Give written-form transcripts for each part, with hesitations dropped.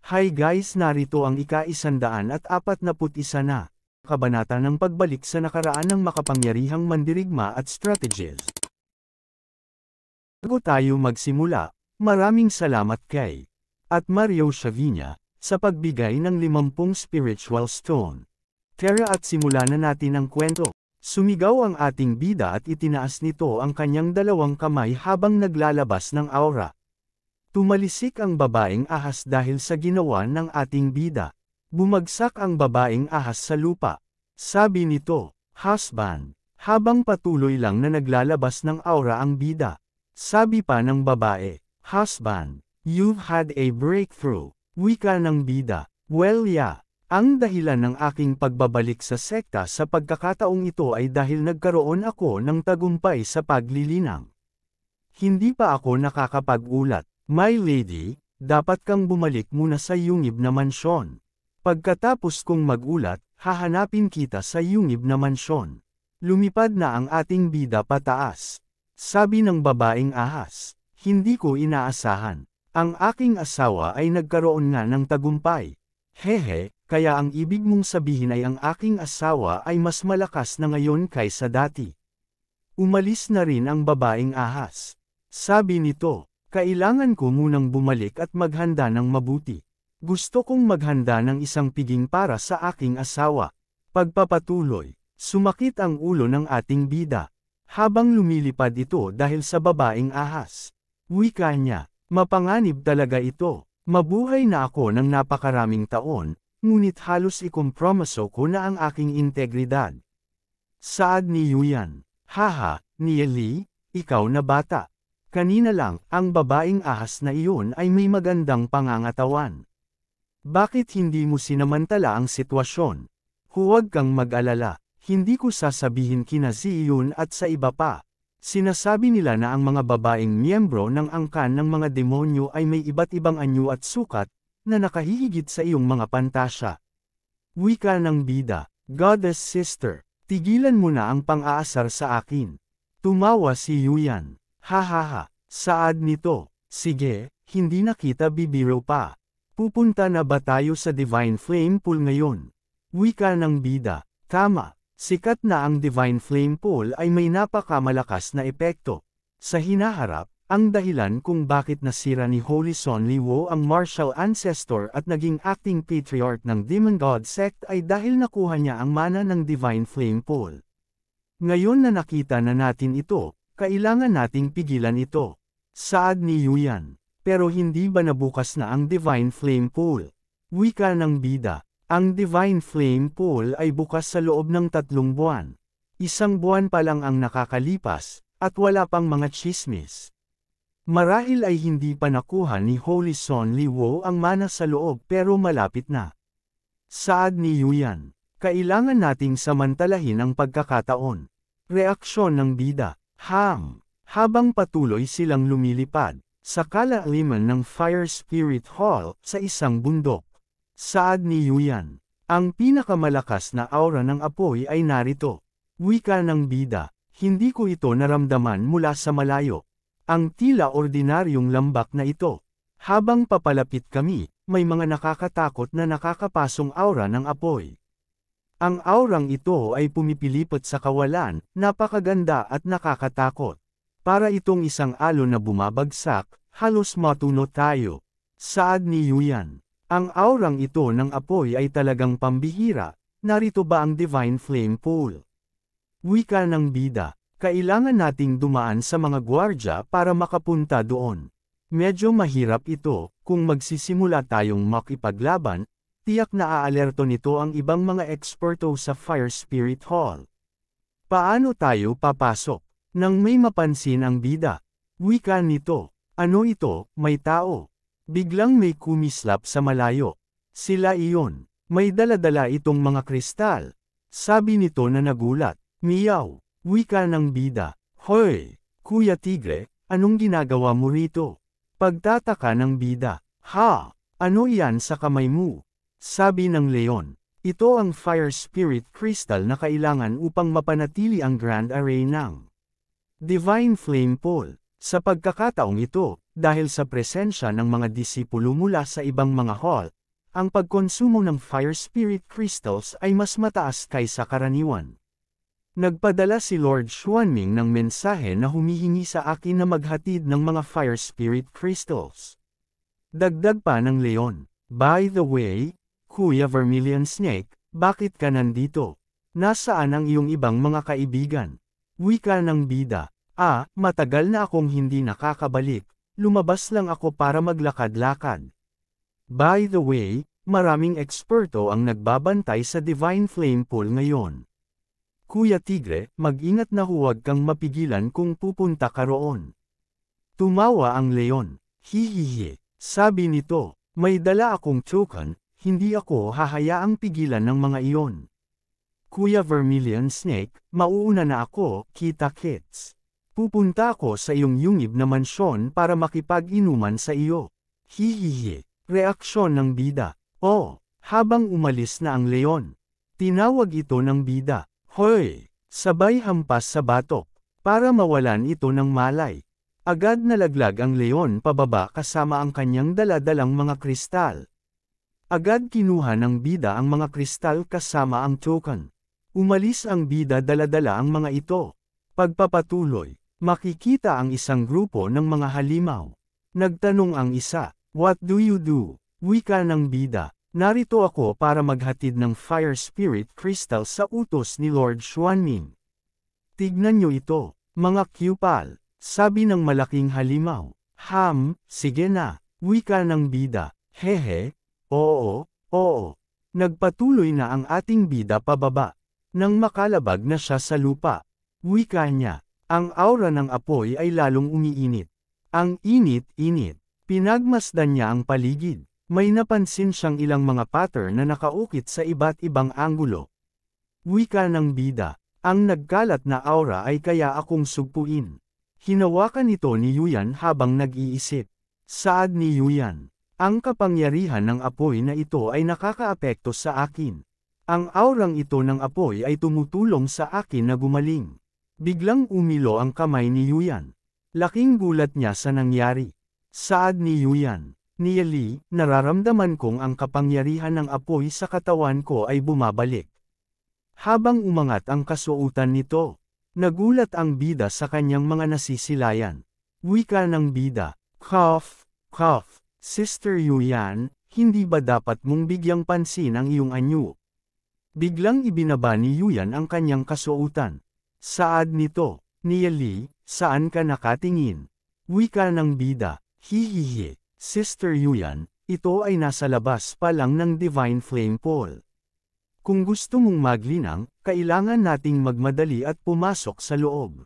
Hi guys, narito ang ika-141 na kabanata ng pagbalik sa nakaraan ng makapangyarihang mandirigma at strategies. Bago tayo magsimula, maraming salamat kay at Mario Shavina sa pagbigay ng 50 spiritual stone. Tara at simula na natin ang kwento. Sumigaw ang ating bida at itinaas nito ang kanyang dalawang kamay habang naglalabas ng aura. Tumalisik ang babaeng ahas dahil sa ginawa ng ating bida. Bumagsak ang babaeng ahas sa lupa. Sabi nito, "Husband." Habang patuloy lang na naglalabas ng aura ang bida. Sabi pa ng babae, "Husband, you've had a breakthrough." Wika ng bida, "Well yeah. Ang dahilan ng aking pagbabalik sa sekta sa pagkakataong ito ay dahil nagkaroon ako ng tagumpay sa paglilinang. Hindi pa ako nakakapag-ulat. My lady, dapat kang bumalik muna sa yungib na mansyon. Pagkatapos kong magulat, hahanapin kita sa yungib na mansyon." Lumipad na ang ating bida pataas. Sabi ng babaeng ahas, "Hindi ko inaasahan. Ang aking asawa ay nagkaroon nga ng tagumpay. Hehe, kaya ang ibig mong sabihin ay ang aking asawa ay mas malakas na ngayon kaysa dati." Umalis na rin ang babaeng ahas. Sabi nito, "Kailangan ko munang bumalik at maghanda ng mabuti. Gusto kong maghanda ng isang piging para sa aking asawa." Pagpapatuloy, sumakit ang ulo ng ating bida. Habang lumilipad ito dahil sa babaeng ahas. Wika niya, "Mapanganib talaga ito. Mabuhay na ako ng napakaraming taon, ngunit halos ikompromiso ko na ang aking integridad." Saad ni Yuyan, "Haha, Nieli, ikaw na bata. Kanina lang, ang babaeng ahas na iyon ay may magandang pangangatawan. Bakit hindi mo sinamantala ang sitwasyon? Huwag kang mag-alala, hindi ko sasabihin kina Ziyun at sa iba pa. Sinasabi nila na ang mga babaeng miyembro ng angkan ng mga demonyo ay may iba't ibang anyo at sukat, na nakahihigit sa iyong mga pantasya." Wika ng bida, "Goddess sister, tigilan mo na ang pang-aasar sa akin." Tumawa si Yuyan. "Hahaha, saad nito, sige, hindi na kita bibiro pa. Pupunta na ba tayo sa Divine Flame Pool ngayon?" Wika ng bida, "Tama, sikat na ang Divine Flame Pool ay may napakamalakas na epekto. Sa hinaharap, ang dahilan kung bakit nasira ni Holy Son Liwo ang martial ancestor at naging acting patriarch ng Demon God Sect ay dahil nakuha niya ang mana ng Divine Flame Pool. Ngayon na nakita na natin ito, kailangan nating pigilan ito." Saad ni Yuyan, "Pero hindi ba nabukas na ang Divine Flame Pool?" Wika ng bida, "Ang Divine Flame Pool ay bukas sa loob ng 3 buwan. 1 buwan pa lang ang nakakalipas, at wala pang mga tsismis. Marahil ay hindi pa nakuha ni Holy Son Liwo ang mana sa loob pero malapit na." Saad ni Yuyan, "Kailangan nating samantalahin ang pagkakataon." Reaksyon ng bida, Habang patuloy silang lumilipad, sa kalaliman ng Fire Spirit Hall sa isang bundok. Saad ni Yuyan, "Ang pinakamalakas na aura ng apoy ay narito." Wika ng bida, "Hindi ko ito naramdaman mula sa malayo. Ang tila ordinaryong lambak na ito. Habang papalapit kami, may mga nakakatakot na nakakapasong aura ng apoy. Ang aurang ito ay pumipilipot sa kawalan, napakaganda at nakakatakot. Para itong isang alon na bumabagsak, halos matunot tayo." Saad ni Yuyan, "Ang aurang ito ng apoy ay talagang pambihira, narito ba ang Divine Flame Pool?" Wika ng bida, "Kailangan nating dumaan sa mga gwardya para makapunta doon. Medyo mahirap ito, kung magsisimula tayong makipaglaban, tiyak na aalerto nito ang ibang mga eksperto sa Fire Spirit Hall. Paano tayo papasok?" Nang may mapansin ang bida. Wika nito, "Ano ito, may tao?" Biglang may kumislap sa malayo. Sila iyon. May daladala itong mga kristal. Sabi nito na nagulat. "Miyaw." Wika ng bida, "Hoy, Kuya Tigre, anong ginagawa mo rito?" Pagtataka ng bida, "Ha? Ano iyan sa kamay mo?" Sabi ng leon, "Ito ang Fire Spirit Crystal na kailangan upang mapanatili ang Grand Array ng Divine Flame Pool. Sa pagkakataong ito, dahil sa presensya ng mga disipulo mula sa ibang mga hall, ang pagkonsumo ng fire spirit crystals ay mas mataas kaysa karaniwan. Nagpadala si Lord Xuanming ng mensahe na humihingi sa akin na maghatid ng mga fire spirit crystals. Dagdag pa ng leon, "By the way, Kuya Vermilion Snake, bakit ka nandito? Nasaan ang iyong ibang mga kaibigan?" Wika ng bida, matagal na akong hindi nakakabalik, lumabas lang ako para maglakad-lakad. By the way, maraming eksperto ang nagbabantay sa Divine Flame Pool ngayon. Kuya Tigre, mag-ingat na huwag kang mapigilan kung pupunta ka roon. Tumawa ang leon, "Hihihi," sabi nito, "may dala akong token, hindi ako hahayaang pigilan ng mga iyon." Kuya Vermilion Snake, mauuna na ako, kita-kits. Pupunta ako sa iyong yungib na mansyon para makipag-inuman sa iyo. Hihihi. Reaksyon ng bida. Habang umalis na ang leon. Tinawag ito ng bida. "Hoy!" Sabay hampas sa batok. Para mawalan ito ng malay. Agad nalaglag ang leon pababa kasama ang kanyang dala-dalang mga kristal. Agad kinuha ng bida ang mga kristal kasama ang token. Umalis ang bida dala-dala ang mga ito. Pagpapatuloy, makikita ang isang grupo ng mga halimaw. Nagtanong ang isa, "What do you do?" Wika ng bida, "Narito ako para maghatid ng fire spirit crystal sa utos ni Lord Xuanming." "Tignan nyo ito, mga kupal," sabi ng malaking halimaw. Sige na," wika ng bida, "Hehe, oo. Nagpatuloy na ang ating bida pababa. Nang makalabag na siya sa lupa, wika niya, ang aura ng apoy ay lalong umiinit. Ang init-init. Pinagmasdan niya ang paligid. May napansin siyang ilang mga pattern na nakaukit sa iba't ibang anggulo. Wika ng bida, "Ang nagkalat na aura ay kaya akong sugpuin." Hinawakan ito ni Yuyan habang nag-iisip. Saad ni Yuyan, "Ang kapangyarihan ng apoy na ito ay nakakaapekto sa akin. Ang aurang ito ng apoy ay tumutulong sa akin na gumaling." Biglang umilo ang kamay ni Yuyan. Laking gulat niya sa nangyari. Saad ni Yuyan, "Niali, nararamdaman kong ang kapangyarihan ng apoy sa katawan ko ay bumabalik." Habang umangat ang kasuotan nito, nagulat ang bida sa kanyang mga nasisilayan. Wika ng bida, Cough. "Sister Yuyan, hindi ba dapat mong bigyang pansin ang iyong anyo?" Biglang ibinaba ni Yuyan ang kanyang kasuotan. Saad nito, "Niali, saan ka nakatingin?" Wika ng bida, "Hihihi, Sister Yuyan, ito ay nasa labas pa lang ng Divine Flame Pool. Kung gusto mong maglinang, kailangan nating magmadali at pumasok sa loob."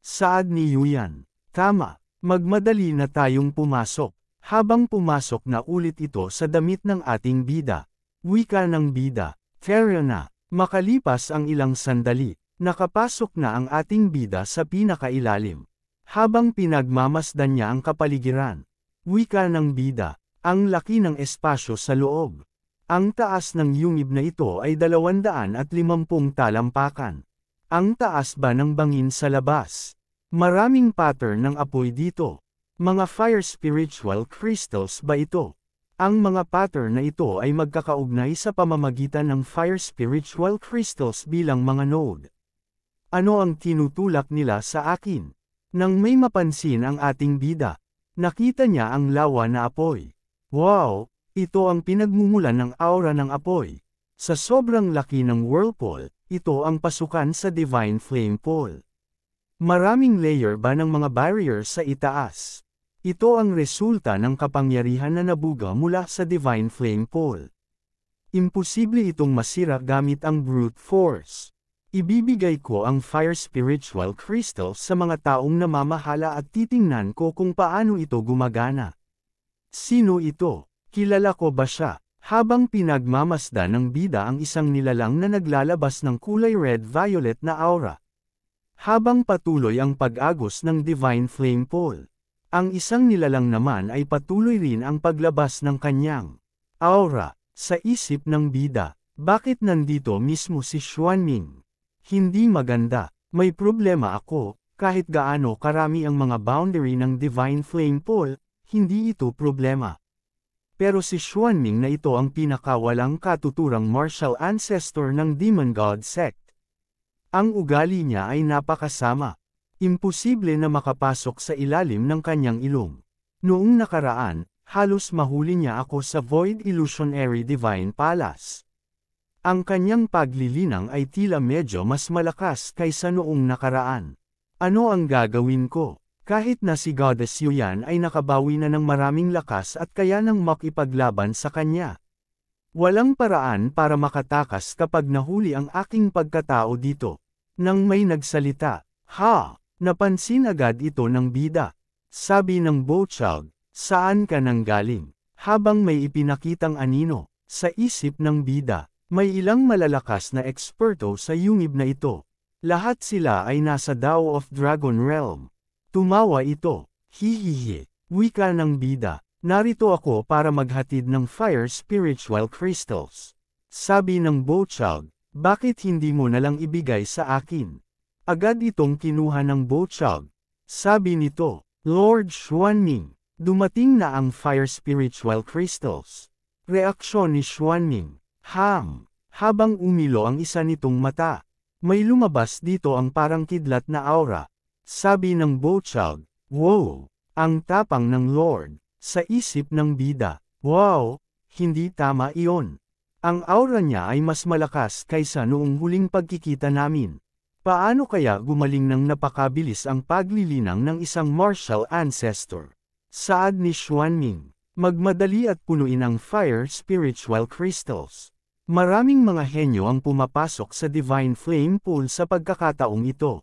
Saad ni Yuyan, "Tama, magmadali na tayong pumasok." Habang pumasok na ulit ito sa damit ng ating bida. Wika ng bida, "Tara na." Makalipas ang ilang sandali, nakapasok na ang ating bida sa pinakailalim. Habang pinagmamasdan niya ang kapaligiran. Wika ng bida, ang laki ng espasyo sa loob. Ang taas ng yungib na ito ay 250 talampakan. Ang taas ba ng bangin sa labas? Maraming pattern ng apoy dito. Mga fire spiritual crystals ba ito? Ang mga pattern na ito ay magkakaugnay sa pamamagitan ng fire spiritual crystals bilang mga node. Ano ang tinutulak nila sa akin? Nang may mapansin ang ating bida, nakita niya ang lawa na apoy. Wow! Ito ang pinagmumulan ng aura ng apoy. Sa sobrang laki ng whirlpool, ito ang pasukan sa Divine Flame Pool. Maraming layer ba ng mga barrier sa itaas? Ito ang resulta ng kapangyarihan na nabuga mula sa Divine Flame Pool. Imposible itong masira gamit ang brute force. Ibibigay ko ang fire spiritual crystal sa mga taong namamahala at titingnan ko kung paano ito gumagana. Sino ito? Kilala ko ba siya? Habang pinagmamasdan ng bida ang isang nilalang na naglalabas ng kulay red-violet na aura. Habang patuloy ang pag-agos ng Divine Flame Pool, ang isang nilalang naman ay patuloy rin ang paglabas ng kanyang aura. Sa isip ng bida, bakit nandito mismo si Xuanming? Hindi maganda, may problema ako, kahit gaano karami ang mga boundary ng Divine Flame Pool, hindi ito problema. Pero si Xuanming na ito ang pinakawalang katuturang martial ancestor ng Demon God Sect. Ang ugali niya ay napakasama. Imposible na makapasok sa ilalim ng kanyang ilong. Noong nakaraan, halos mahuli niya ako sa Void Illusionary Divine Palace. Ang kanyang paglilinang ay tila medyo mas malakas kaysa noong nakaraan. Ano ang gagawin ko? Kahit na si Goddess Yuyan ay nakabawi na ng maraming lakas at kaya nang makipaglaban sa kanya. Walang paraan para makatakas kapag nahuli ang aking pagkatao dito. Nang may nagsalita, "Ha!" Napansin agad ito ng bida. Sabi ng Bochag, "Saan ka nanggaling?" Habang may ipinakitang anino, sa isip ng bida, may ilang malalakas na eksperto sa yungib na ito. Lahat sila ay nasa Dao of Dragon Realm. Tumawa ito, "Hihihi," wika ng bida, "narito ako para maghatid ng fire spiritual crystals." Sabi ng Bochag, "Bakit hindi mo nalang ibigay sa akin?" Agad itong kinuha ng Bochag. Sabi nito, "Lord Xuanming, dumating na ang fire spiritual crystals." Reaksyon ni Xuanming, "Ham." Habang umilo ang isa nitong mata, may lumabas dito ang parang kidlat na aura. Sabi ng Bochag, "Wow, ang tapang ng Lord." Sa isip ng bida, "Wow, hindi tama iyon. Ang aura niya ay mas malakas kaysa noong huling pagkikita namin. Paano kaya gumaling ng napakabilis ang paglilinang ng isang martial ancestor?" Saad ni Xuanming, "Magmadali at punuin ang fire spiritual crystals." Maraming mga henyo ang pumapasok sa Divine Flame Pool sa pagkakataong ito.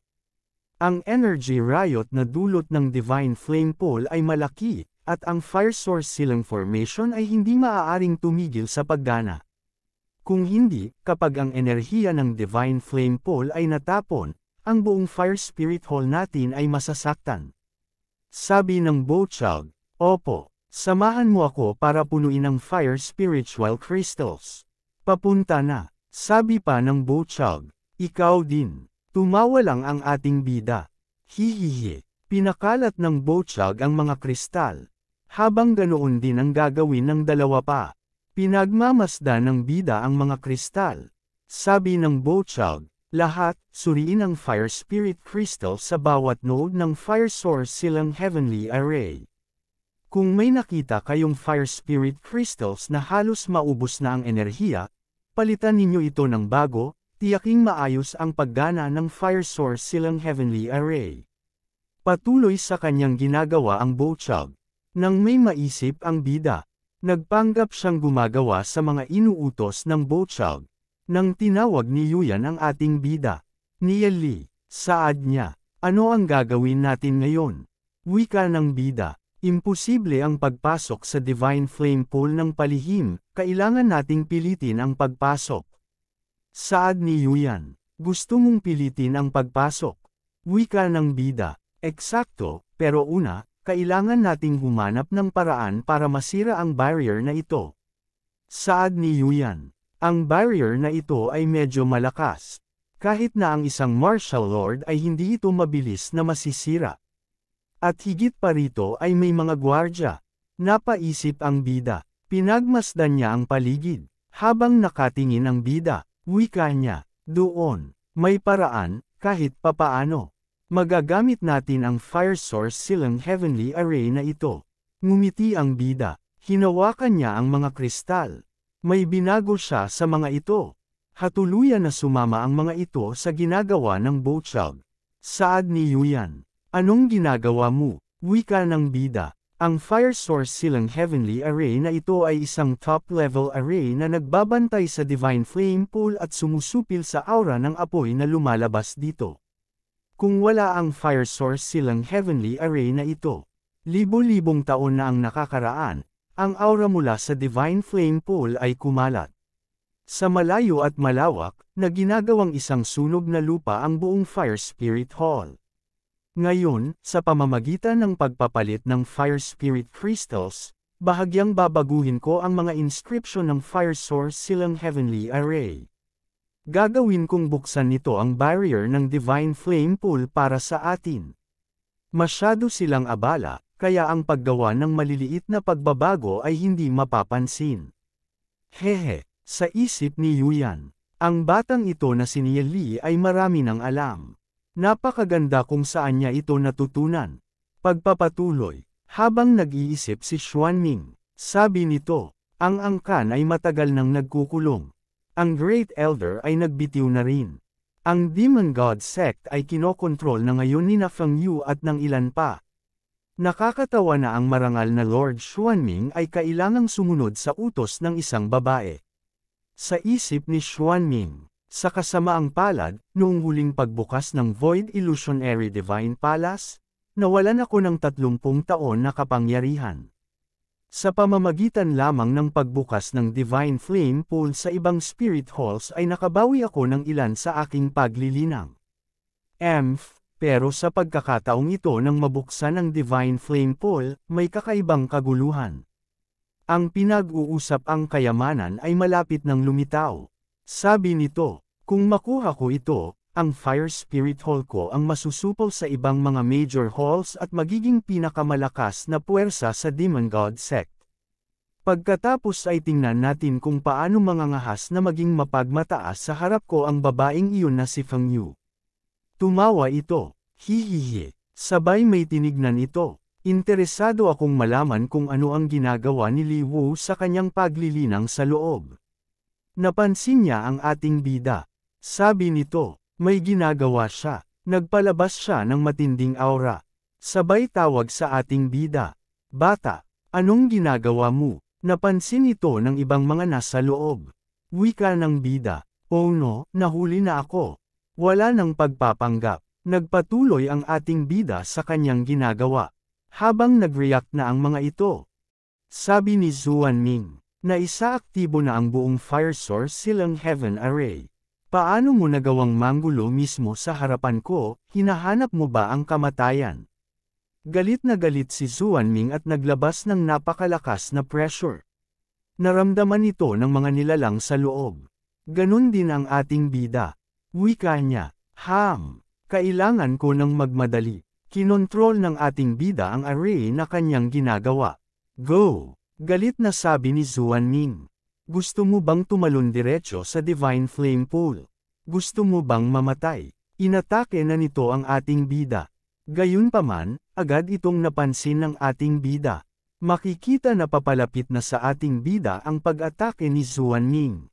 Ang energy riot na dulot ng Divine Flame Pool ay malaki, at ang Fire Source Silang Formation ay hindi maaaring tumigil sa paggana. Kung hindi, kapag ang enerhiya ng Divine Flame Pool ay natapon, ang buong Fire Spirit Hall natin ay masasaktan. Sabi ng Bochag, "Opo, samahan mo ako para punuin ang Fire Spiritual Crystals." "Papunta na," sabi pa ng Bochag. "Ikaw din." Tumawa lang ang ating bida. "Hihihi." Pinakalat ng Bochag ang mga kristal. Habang ganoon din ang gagawin ng dalawa pa. Pinagmamasdan ng bida ang mga kristal. Sabi ng Bochag, "Lahat, suriin ang Fire Spirit Crystal sa bawat node ng Fire Source Silang Heavenly Array. Kung may nakita kayong Fire Spirit Crystals na halos maubos na ang enerhiya, palitan ninyo ito ng bago, tiyaking maayos ang paggana ng Fire Source Silang Heavenly Array." Patuloy sa kanyang ginagawa ang Bochag. Nang may maisip ang bida, nagpanggap siyang gumagawa sa mga inuutos ng Bochag. Nang tinawag ni Yuyan ang ating bida, "Nieli," saad niya, "ano ang gagawin natin ngayon?" Wika ng bida, "Imposible ang pagpasok sa Divine Flame Pool ng palihim, kailangan nating pilitin ang pagpasok." Saad ni Yuyan, "Gusto mong pilitin ang pagpasok?" Wika ng bida, "Eksakto, pero una, kailangan nating humanap ng paraan para masira ang barrier na ito." Saad ni Yuyan, "Ang barrier na ito ay medyo malakas. Kahit na ang isang martial lord ay hindi ito mabilis na masisira. At higit pa rito ay may mga gwardya." Napaisip ang bida. Pinagmasdan niya ang paligid. Habang nakatingin ang bida, wika niya, "Doon, may paraan, kahit papaano. Magagamit natin ang Fire Source Silang Heavenly Array na ito." Ngumiti ang bida. Hinawakan niya ang mga kristal. May binago siya sa mga ito. Hatuluyan na sumama ang mga ito sa ginagawa ng Bochag. Saad ni Yuyan, "Anong ginagawa mo?" Wika ng bida. Ang Fire Source Silang Heavenly Array na ito ay isang top-level array na nagbabantay sa Divine Flame Pool at sumusupil sa aura ng apoy na lumalabas dito. Kung wala ang Fire Source Silang Heavenly Array na ito, libo-libong taon na ang nakakaraan, ang aura mula sa Divine Flame Pool ay kumalat sa malayo at malawak, na ginagawang isang sunog na lupa ang buong Fire Spirit Hall. Ngayon, sa pamamagitan ng pagpapalit ng Fire Spirit Crystals, bahagyang babaguhin ko ang mga inscription ng Fire Source Silang Heavenly Array. Gagawin kong buksan nito ang barrier ng Divine Flame Pool para sa atin. Masyado silang abala, kaya ang paggawa ng maliliit na pagbabago ay hindi mapapansin. Hehe, sa isip ni Yuyan. Ang batang ito na si Nieli ay marami ng alam. Napakaganda kung saan niya ito natutunan. Pagpapatuloy, habang nag-iisip si Xuanming, sabi nito, ang angkan ay matagal nang nagkukulong. Ang Great Elder ay nagbitiw na rin. Ang Demon God Sect ay kinokontrol na ngayon ni Feng Yu at ng ilan pa. Nakakatawa na ang marangal na Lord Xuanming ay kailangang sumunod sa utos ng isang babae. Sa isip ni Xuanming, sa kasamaang palad, noong huling pagbukas ng Void Illusionary Divine Palace, nawalan ako ng 30 taon na kapangyarihan. Sa pamamagitan lamang ng pagbukas ng Divine Flame Pool sa ibang Spirit Halls ay nakabawi ako ng ilan sa aking paglilinang. Pero sa pagkakataong ito nang mabuksan ang Divine Flame Pool, may kakaibang kaguluhan. Ang pinag-uusap ang kayamanan ay malapit ng lumitaw. Sabi nito, kung makuha ko ito, ang Fire Spirit Hall ko ang masusupol sa ibang mga major halls at magiging pinakamalakas na puwersa sa Demon God Sect. Pagkatapos ay tingnan natin kung paano mangangahas na maging mapagmataas sa harap ko ang babaeng iyon na si Feng Yu. Tumawa ito, hihihi, sabay may tinignan ito. Interesado akong malaman kung ano ang ginagawa ni Li Wu sa kanyang paglilinang sa loob. Napansin niya ang ating bida. Sabi nito, may ginagawa siya. Nagpalabas siya ng matinding aura. Sabay tawag sa ating bida. Bata, anong ginagawa mo? Napansin ito ng ibang mga nasa loob. Wika ng bida. Oh no, nahuli na ako. Wala nang pagpapanggap. Nagpatuloy ang ating bida sa kanyang ginagawa. Habang nag-react na ang mga ito. Sabi ni Xuanming, na isa-aktibo na ang buong Fire Source Silang Heaven Array. Paano mo nagawang manggulo mismo sa harapan ko, hinahanap mo ba ang kamatayan? Galit na galit si Xuanming at naglabas ng napakalakas na pressure. Naramdaman ito ng mga nilalang sa loob. Ganun din ang ating bida. Wika niya, kailangan ko ng magmadali. Kinontrol ng ating bida ang array na kanyang ginagawa. Go! Galit na sabi ni Xuanming. Gusto mo bang tumalon diretso sa Divine Flame Pool? Gusto mo bang mamatay? Inatake na nito ang ating bida. Gayunpaman, agad itong napansin ng ating bida. Makikita na papalapit na sa ating bida ang pag-atake ni Xuanming.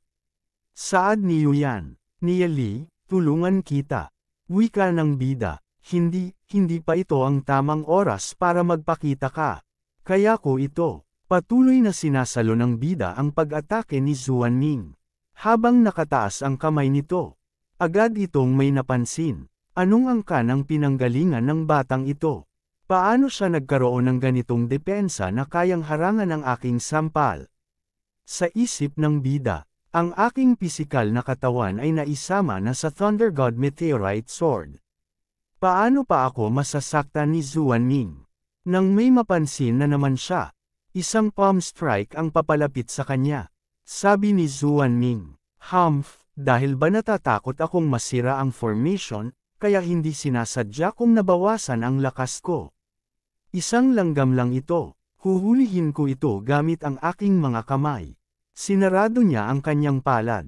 Saad ni Yuyan, Nieli, tulungan kita. Wika ng bida. Hindi pa ito ang tamang oras para magpakita ka. Kaya ko ito. Patuloy na sinasalo ng bida ang pag-atake ni Xuanming. Habang nakataas ang kamay nito, agad itong may napansin. Anong angkan ang pinanggalingan ng batang ito? Paano siya nagkaroon ng ganitong depensa na kayang harangan ang aking sampal? Sa isip ng bida, ang aking pisikal na katawan ay naisama na sa Thunder God Meteorite Sword. Paano pa ako masasaktan ni Xuanming? Nang may mapansin na naman siya, isang palm strike ang papalapit sa kanya. Sabi ni Xuanming, dahil ba natatakot akong masira ang formation, kaya hindi sinasadya kong nabawasan ang lakas ko. Isang langgam lang ito, huhulihin ko ito gamit ang aking mga kamay. Sinarado niya ang kanyang palad.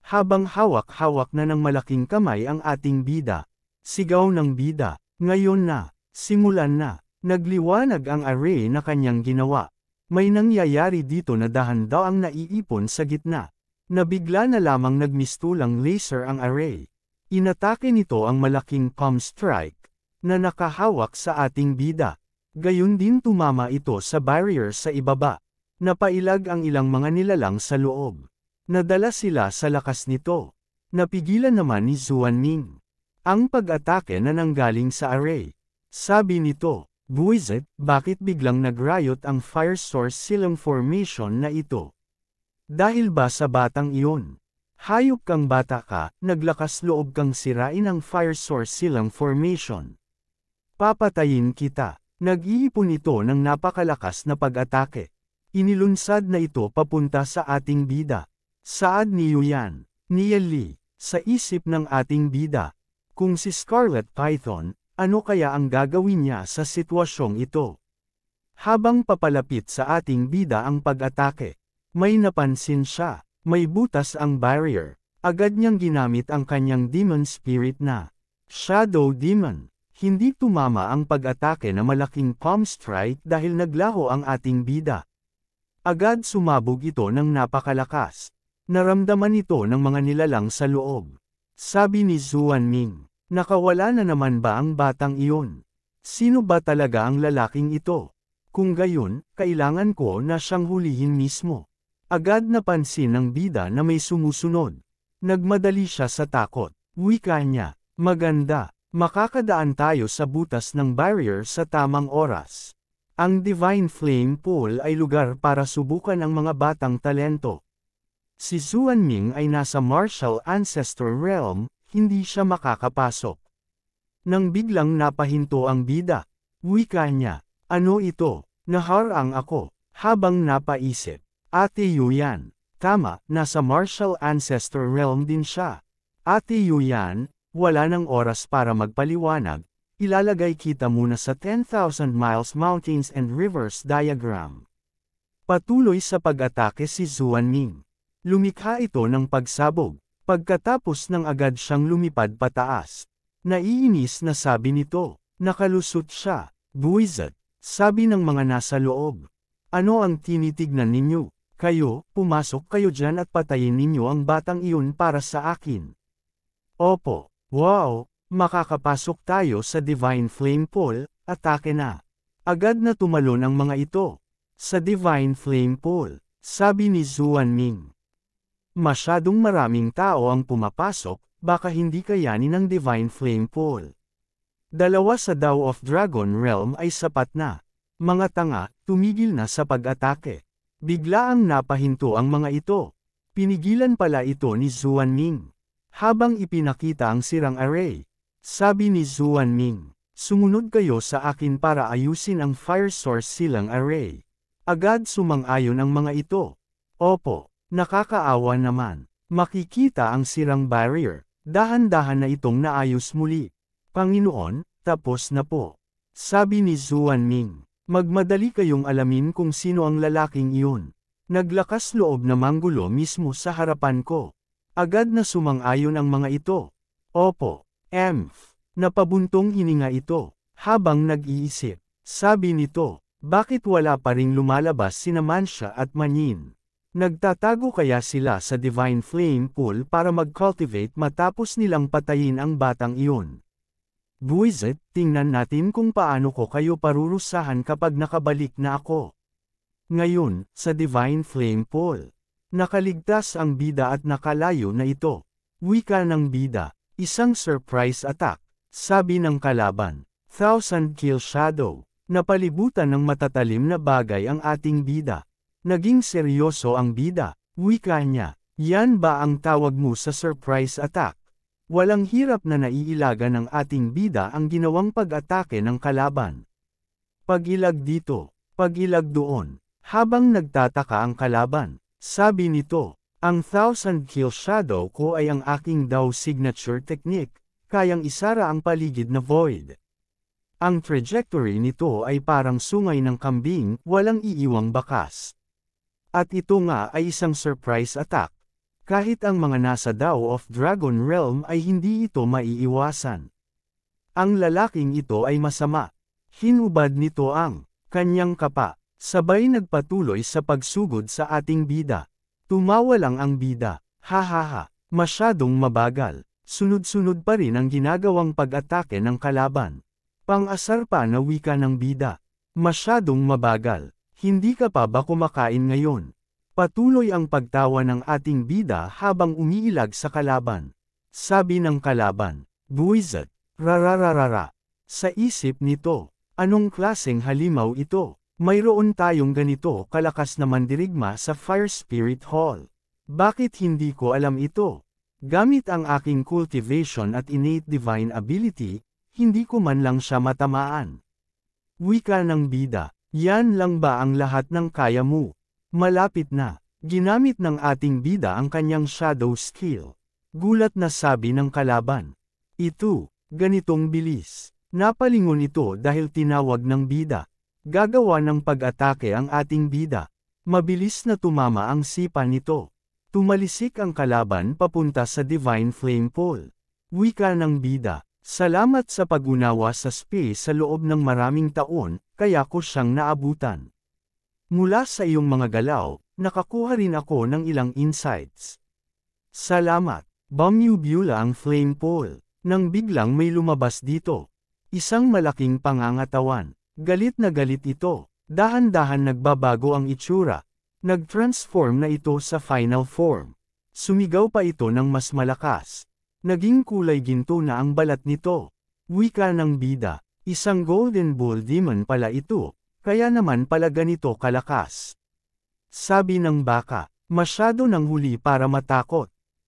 Habang hawak-hawak na ng malaking kamay ang ating bida. Sigaw ng bida, ngayon na, simulan na, nagliwanag ang array na kanyang ginawa. May nangyayari dito na dahan daw ang naiipon sa gitna. Nabigla na lamang nagmistulang laser ang array. Inatake nito ang malaking palm strike, na nakahawak sa ating bida. Gayun din tumama ito sa barrier sa ibaba. Napailag ang ilang mga nilalang sa loob. Nadala sila sa lakas nito. Napigilan naman ni Xuanming ang pag-atake na nanggaling sa array. Sabi nito, Buisit, bakit biglang nag-riot ang Fire Source Silang Formation na ito? Dahil ba sa batang iyon? Hayop kang bata ka, naglakas loob kang sirain ang Fire Source Silang Formation. Papatayin kita. Nag-iipon ito ng napakalakas na pag-atake. Inilunsad na ito papunta sa ating bida. Saad ni Yuyan, Nieli, Sa isip ng ating bida, kung si Scarlet Python, ano kaya ang gagawin niya sa sitwasyong ito? Habang papalapit sa ating bida ang pag-atake, may napansin siya, may butas ang barrier. Agad niyang ginamit ang kanyang demon spirit na Shadow Demon. Hindi tumama ang pag-atake na malaking palm strike dahil naglaho ang ating bida. Agad sumabog ito ng napakalakas. Naramdaman ito ng mga nilalang sa loob. Sabi ni Zuan Ming, nakawala na naman ba ang batang iyon? Sino ba talaga ang lalaking ito? Kung gayon, kailangan ko na siyang hulihin mismo. Agad napansin ng bida na may sumusunod. Nagmadali siya sa takot. Wika niya, maganda, makakadaan tayo sa butas ng barrier sa tamang oras. Ang Divine Flame Pool ay lugar para subukan ang mga batang talento. Si Zuan Ming ay nasa Martial Ancestor Realm, hindi siya makakapasok. Nang biglang napahinto ang bida, wika niya, ano ito? Naharang ako, habang napaisip. Ate Yuyan. Tama, nasa Martial Ancestor Realm din siya. Ate Yuyan, wala nang oras para magpaliwanag, ilalagay kita muna sa 10,000 Miles Mountains and Rivers diagram. Patuloy sa pag-atake si Zuan Ming. Lumikha ito ng pagsabog, pagkatapos ng agad siyang lumipad pataas. Naiinis na sabi nito, nakalusot siya, buwisit, sabi ng mga nasa loob. Ano ang tinitignan ninyo? Kayo, pumasok kayo dyan at patayin ninyo ang batang iyon para sa akin. Opo, wow, makakapasok tayo sa Divine Flame Pool, atake na. Agad na tumalon ang mga ito. Sa Divine Flame Pool, sabi ni Zuan Ming. Masyadong maraming tao ang pumapasok, baka hindi kayanin ng Divine Flame Pool. Dalawa sa Dao of Dragon Realm ay sapat na. Mga tanga, tumigil na sa pag-atake. Biglaang napahinto ang mga ito. Pinigilan pala ito ni Zuan Ming. Habang ipinakita ang sirang array. Sabi ni Zuan Ming, sumunod kayo sa akin para ayusin ang fire source silang array. Agad sumang-ayon ang mga ito. Opo, nakakaawa naman. Makikita ang sirang barrier. Dahan-dahan na itong naayos muli. Panginoon, tapos na po. Sabi ni Zuan Ming. Magmadali kayong alamin kung sino ang lalaking iyon. Naglakas loob na manggulo mismo sa harapan ko. Agad na sumang-ayon ang mga ito. Opo, napabuntong hininga ito. Habang nag-iisip, sabi nito, bakit wala pa ring lumalabas sina Mansha at Manyin? Nagtatago kaya sila sa Divine Flame Pool para mag-cultivate matapos nilang patayin ang batang iyon? Buwisit, tingnan natin kung paano ko kayo parurusahan kapag nakabalik na ako. Ngayon, sa Divine Flame Pool, nakaligtas ang bida at nakalayo na ito. Wika ng bida, isang surprise attack, sabi ng kalaban. 1,000 Kill Shadow, napalibutan ng matatalim na bagay ang ating bida. Naging seryoso ang bida, wika niya. Yan ba ang tawag mo sa surprise attack? Walang hirap na naiilaga ng ating bida ang ginawang pag-atake ng kalaban. Pag-ilag dito, pag-ilag doon, habang nagtataka ang kalaban, sabi nito, ang 1,000 Kill Shadow ko ay ang aking Dao signature technique, kayang isara ang paligid na void. Ang trajectory nito ay parang sungay ng kambing, walang iiwang bakas. At ito nga ay isang surprise attack. Kahit ang mga nasa Dao of Dragon Realm ay hindi ito maiiwasan. Ang lalaking ito ay masama. Hinubad nito ang kanyang kapa, sabay nagpatuloy sa pagsugod sa ating bida. Tumawa lang ang bida, hahaha, masyadong mabagal. Sunod-sunod pa rin ang ginagawang pag-atake ng kalaban. Pang-asar pa na wika ng bida. Masyadong mabagal, hindi ka pa ba kumakain ngayon? Patuloy ang pagtawa ng ating bida habang umiilag sa kalaban. Sabi ng kalaban, buwisit, rarararara. Sa isip nito, anong klaseng halimaw ito? Mayroon tayong ganito kalakas na mandirigma sa Fire Spirit Hall. Bakit hindi ko alam ito? Gamit ang aking cultivation at innate divine ability, hindi ko man lang siya matamaan. Wika ng bida, yan lang ba ang lahat ng kaya mo? Malapit na, ginamit ng ating bida ang kanyang shadow skill. Gulat na sabi ng kalaban. Ito, ganitong bilis. Napalingon ito dahil tinawag ng bida. Gagawa ng pag-atake ang ating bida. Mabilis na tumama ang sipa nito. Tumalisik ang kalaban papunta sa Divine Flame Pole. Wika ng bida. Salamat sa pag-unawa sa space sa loob ng maraming taon, kaya ko siyang naabutan. Mula sa iyong mga galaw, nakakuha rin ako ng ilang insights. Salamat. Bumubula ang flame pole. Nang biglang may lumabas dito. Isang malaking pangangatawan. Galit na galit ito. Dahan-dahan nagbabago ang itsura. Nag-transform na ito sa final form. Sumigaw pa ito ng mas malakas. Naging kulay ginto na ang balat nito. Wika ng bida. Isang golden bull demon pala ito. Kaya naman pala ganito kalakas. Sabi ng baka, masyado nang huli para matakot.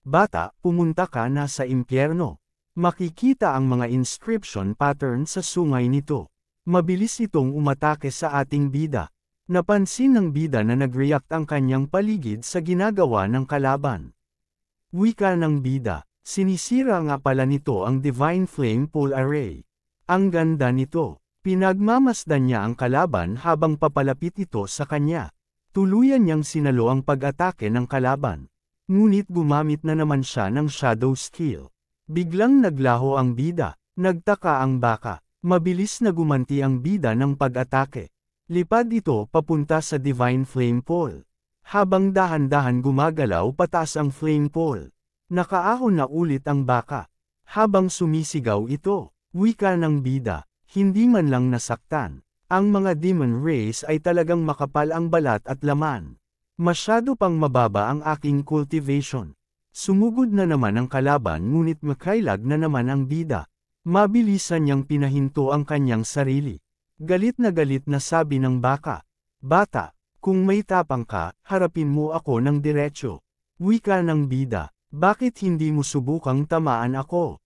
Bata, pumunta ka na sa impyerno. Makikita ang mga inscription pattern sa sungay nito. Mabilis itong umatake sa ating bida. Napansin ng bida na nag-react ang kanyang paligid sa ginagawa ng kalaban. Wika ng bida, sinisira nga pala nito ang Divine Flame Pole Array. Ang ganda nito. Pinagmamasdan niya ang kalaban habang papalapit ito sa kanya. Tuluyan niyang sinalo ang pag-atake ng kalaban. Ngunit gumamit na naman siya ng shadow skill. Biglang naglaho ang bida. Nagtaka ang baka. Mabilis na gumanti ang bida ng pag-atake. Lipad ito papunta sa Divine Flame Pole. Habang dahan-dahan gumagalaw pataas ang flame pole. Nakaahon na ulit ang baka. Habang sumisigaw ito, wika ng bida, hindi man lang nasaktan. Ang mga demon rays ay talagang makapal ang balat at laman. Masyado pang mababa ang aking cultivation. Sumugod na naman ang kalaban ngunit makailag na naman ang bida. Mabilisan niyang pinahinto ang kanyang sarili. Galit na sabi ng baka. Bata, kung may tapang ka, harapin mo ako ng diretsyo. Wika ng bida, bakit hindi mo subukang tamaan ako?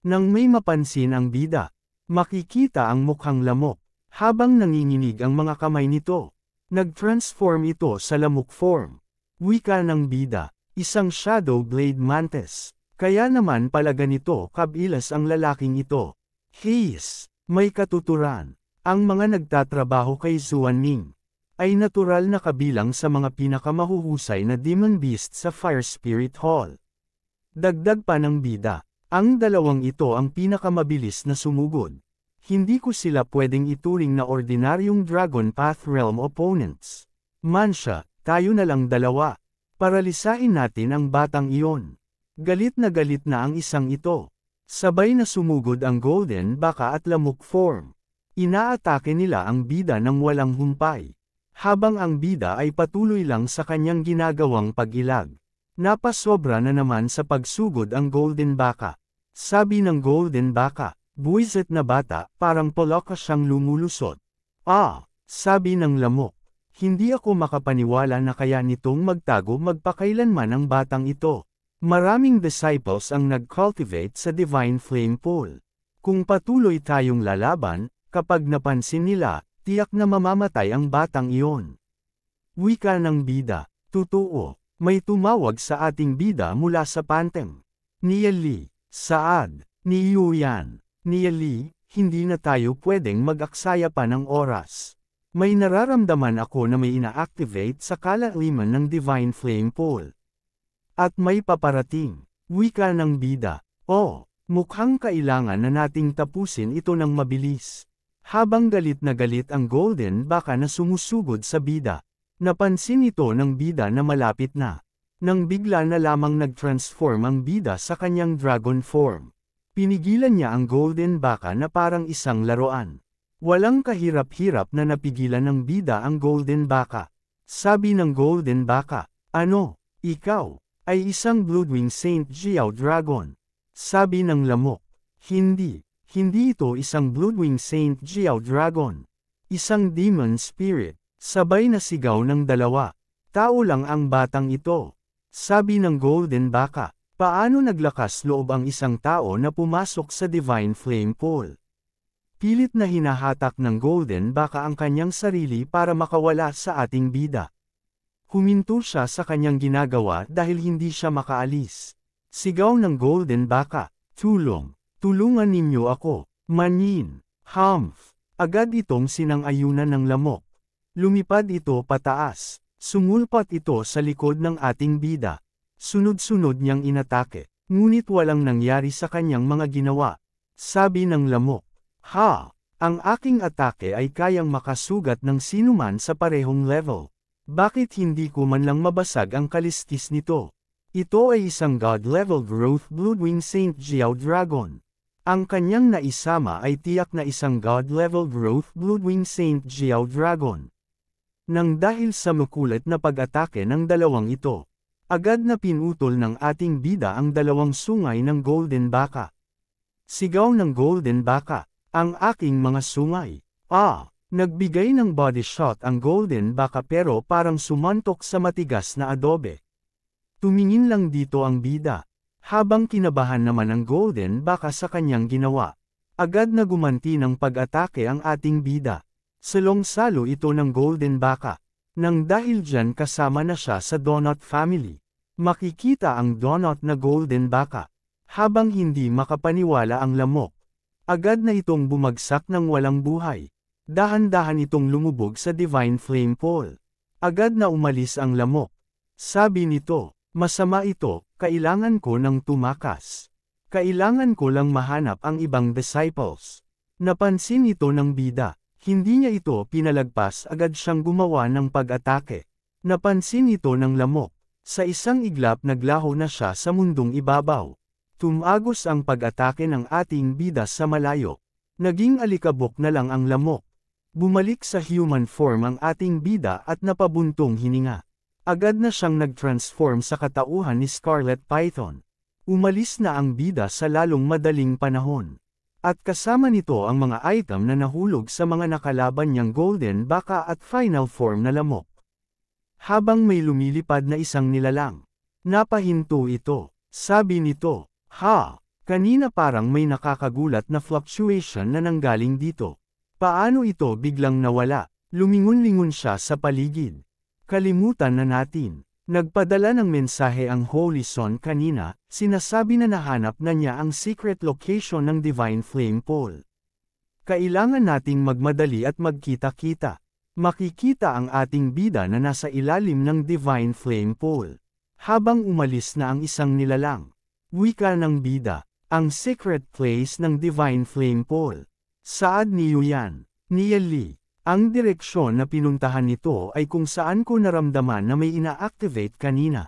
Nang may mapansin ang bida, makikita ang mukhang lamok. Habang nanginginig ang mga kamay nito, nag-transform ito sa lamok form. Wika ng bida, isang shadow blade mantis. Kaya naman pala ganito kabilas ang lalaking ito. May katuturan. Ang mga nagtatrabaho kay Xuanming ay natural na kabilang sa mga pinakamahuhusay na demon beast sa Fire Spirit Hall. Dagdag pa ng bida, ang dalawang ito ang pinakamabilis na sumugod. Hindi ko sila pwedeng ituring na ordinaryong Dragon Path Realm opponents. Mansha, tayo na lang dalawa. Paralisain natin ang batang iyon. Galit na ang isang ito. Sabay na sumugod ang golden baka at lamok form. Inaatake nila ang bida ng walang humpay. Habang ang bida ay patuloy lang sa kanyang ginagawang pag-ilag. Napasobra na naman sa pagsugod ang golden baka. Sabi ng golden baka, buwisit na bata, parang poloka siyang lumulusot. Sabi ng lamok. Hindi ako makapaniwala na kaya nitong magtago magpakailanman ang batang ito. Maraming disciples ang nag-cultivate sa Divine Flame Pole. Kung patuloy tayong lalaban, kapag napansin nila, tiyak na mamamatay ang batang iyon. Wika ng bida, totoo, may tumawag sa ating bida mula sa Pantem. Nia Li, Saad, ni Yuyan. Nia Li, hindi na tayo pwedeng mag-aksaya pa ng oras. May nararamdaman ako na may ina-activate sa kalaliman ng Divine Flame Pole. At may paparating. Wika ng bida. Mukhang kailangan na nating tapusin ito ng mabilis. Habang galit na galit ang golden baka na sumusugod sa bida. Napansin ito ng bida na malapit na. Nang bigla na lamang nag-transform ang bida sa kanyang dragon form. Pinigilan niya ang golden baka na parang isang laruan. Walang kahirap-hirap na napigilan ng bida ang golden baka. Sabi ng golden baka, ano, ikaw, ay isang Bloodwing Saint Jiao Dragon. Sabi ng lamok, hindi ito isang Bloodwing Saint Jiao Dragon. Isang demon spirit. Sabay na sigaw ng dalawa. Tao lang ang batang ito. Sabi ng golden baka, paano naglakas loob ang isang tao na pumasok sa Divine Flame Pole? Pilit na hinahatak ng golden baka ang kanyang sarili para makawala sa ating bida. Huminto siya sa kanyang ginagawa dahil hindi siya makaalis. Sigaw ng Golden Baka, tulong, tulungan ninyo ako, Manyin, Humph. Agad itong sinang-ayunan ng lamok. Lumipad ito pataas, sumulpat ito sa likod ng ating bida. Sunod-sunod niyang inatake, ngunit walang nangyari sa kanyang mga ginawa. Sabi ng lamok, ha! Ang aking atake ay kayang makasugat ng sinuman sa parehong level. Bakit hindi ko man lang mabasag ang kaliskis nito? Ito ay isang God-level growth Bloodwing Saint Jiao Dragon. Ang kanyang naisama ay tiyak na isang God-level growth Bloodwing Saint Jiao Dragon. Nang dahil sa makulit na pag-atake ng dalawang ito, agad na pinutol ng ating bida ang dalawang sungay ng Golden Baka. Sigaw ng Golden Baka, ang aking mga sungay. Nagbigay ng body shot ang Golden Baka pero parang sumantok sa matigas na adobe. Tumingin lang dito ang bida. Habang kinabahan naman ang Golden Baka sa kanyang ginawa, agad na gumanti ng pag-atake ang ating bida. Salong-salo ito ng Golden Baka. Nang dahil dyan kasama na siya sa Donut family. Makikita ang Donut na Golden Baka. Habang hindi makapaniwala ang lamok, agad na itong bumagsak ng walang buhay. Dahan-dahan itong lumubog sa Divine Flame Pole. Agad na umalis ang lamok. Sabi nito, masama ito, kailangan ko ng tumakas. Kailangan ko lang mahanap ang ibang disciples. Napansin ito ng bida. Hindi niya ito pinalagpas, agad siyang gumawa ng pag-atake. Napansin ito ng lamok. Sa isang iglap naglaho na siya sa mundong ibabaw. Tumagos ang pag-atake ng ating bida sa malayo. Naging alikabok na lang ang lamok. Bumalik sa human form ang ating bida at napabuntong hininga. Agad na siyang nag-transform sa katauhan ni Scarlet Python. Umalis na ang bida sa lalong madaling panahon. At kasama nito ang mga item na nahulog sa mga nakalaban niyang Golden Baka at final form na lamok. Habang may lumilipad na isang nilalang, napahinto ito. Sabi nito, ha! Kanina parang may nakakagulat na fluctuation na nanggaling dito. Paano ito biglang nawala? Lumingon-lingon siya sa paligid. Kalimutan na natin. Nagpadala ng mensahe ang Holy Son kanina, sinasabi na nahanap na niya ang secret location ng Divine Flame Pole. Kailangan nating magmadali at magkita-kita. Makikita ang ating bida na nasa ilalim ng Divine Flame Pole. Habang umalis na ang isang nilalang. Wika ng bida, ang secret place ng Divine Flame Pole. Saad ni Yuyan, ni Li. Ang direksyon na pinuntahan nito ay kung saan ko naramdaman na may ina-activate kanina.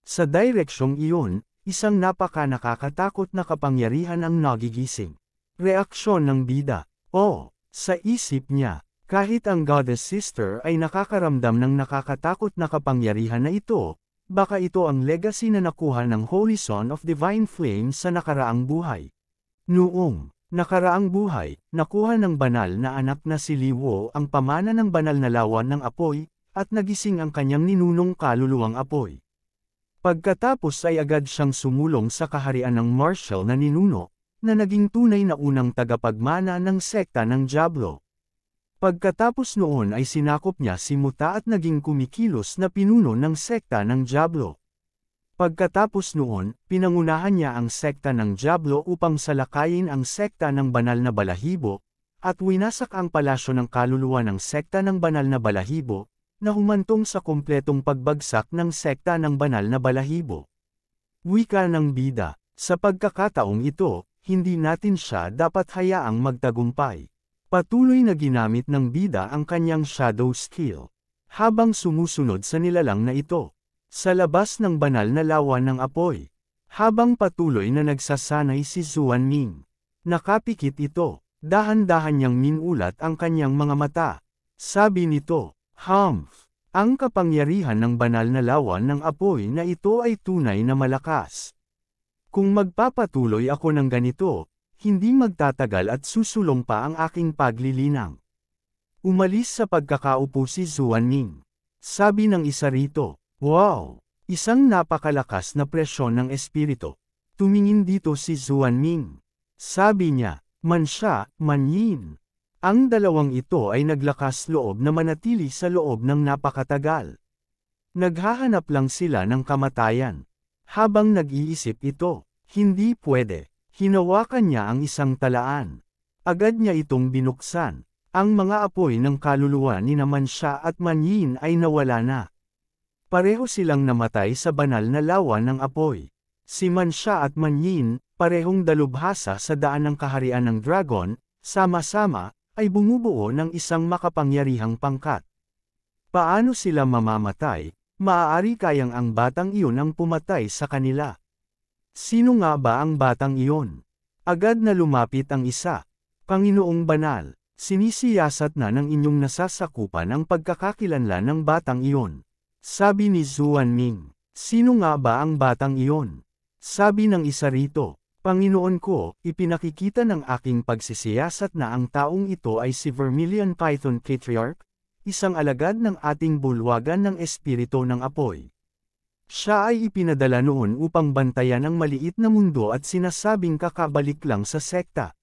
Sa direksyong iyon, isang napaka-nakakatakot na kapangyarihan ang nagigising. Reaksyon ng bida. Sa isip niya, kahit ang Goddess Sister ay nakakaramdam ng nakakatakot na kapangyarihan na ito, baka ito ang legacy na nakuha ng Holy Son of Divine Flame sa nakaraang buhay. Noong nakaraang buhay, nakuha ng banal na anak na si Li Wo ang pamana ng banal na lawan ng apoy, at nagising ang kanyang ninunong kaluluwang apoy. Pagkatapos ay agad siyang sumulong sa kaharian ng martial na ninuno, na naging tunay na unang tagapagmana ng sekta ng Diablo. Pagkatapos noon ay sinakop niya si Muta at naging kumikilos na pinuno ng sekta ng Diablo. Pagkatapos noon, pinangunahan niya ang sekta ng Diablo upang salakayin ang sekta ng banal na balahibo, at winasak ang palasyo ng kaluluwa ng sekta ng banal na balahibo, na humantong sa kumpletong pagbagsak ng sekta ng banal na balahibo. Wika ng bida, sa pagkakataong ito, hindi natin siya dapat hayaang magtagumpay. Patuloy na ginamit ng bida ang kanyang shadow skill, habang sumusunod sa nilalang na ito. Sa labas ng banal na lawan ng apoy, habang patuloy na nagsasanay si Zuan Ming. Nakapikit ito, dahan-dahan niyang minulat ang kanyang mga mata. Sabi nito, Humph, ang kapangyarihan ng banal na lawan ng apoy na ito ay tunay na malakas. Kung magpapatuloy ako ng ganito, hindi magtatagal at susulong pa ang aking paglilinang. Umalis sa pagkakaupo si Zuan Ming. Sabi ng isa rito, wow! Isang napakalakas na presyon ng espiritu. Tumingin dito si Zuan Ming. Sabi niya, man siya, man yin. Ang dalawang ito ay naglakas loob na manatili sa loob ng napakatagal. Naghahanap lang sila ng kamatayan. Habang nag-iisip ito, hindi pwede. Hinawakan niya ang isang talaan. Agad niya itong binuksan. Ang mga apoy ng kaluluwa ni naman siya at Manyin ay nawala na. Pareho silang namatay sa banal na lawa ng apoy. Si Mansha at Manyin, parehong dalubhasa sa daan ng kaharian ng dragon, sama-sama, ay bumubuo ng isang makapangyarihang pangkat. Paano sila mamamatay? Maaari kayang ang batang iyon ang pumatay sa kanila. Sino nga ba ang batang iyon? Agad na lumapit ang isa. Panginoong Banal, sinisiyasat na ng inyong nasasakupan ang pagkakakilanlan ng batang iyon. Sabi ni Zuanming, sino nga ba ang batang iyon? Sabi ng isa rito, Panginoon ko, ipinakikita ng aking pagsisiyasat na ang taong ito ay si Vermilion Python Patriarch, isang alagad ng ating bulwagan ng espiritu ng apoy. Siya ay ipinadala noon upang bantayan ang maliit na mundo at sinasabing kakabalik lang sa sekta.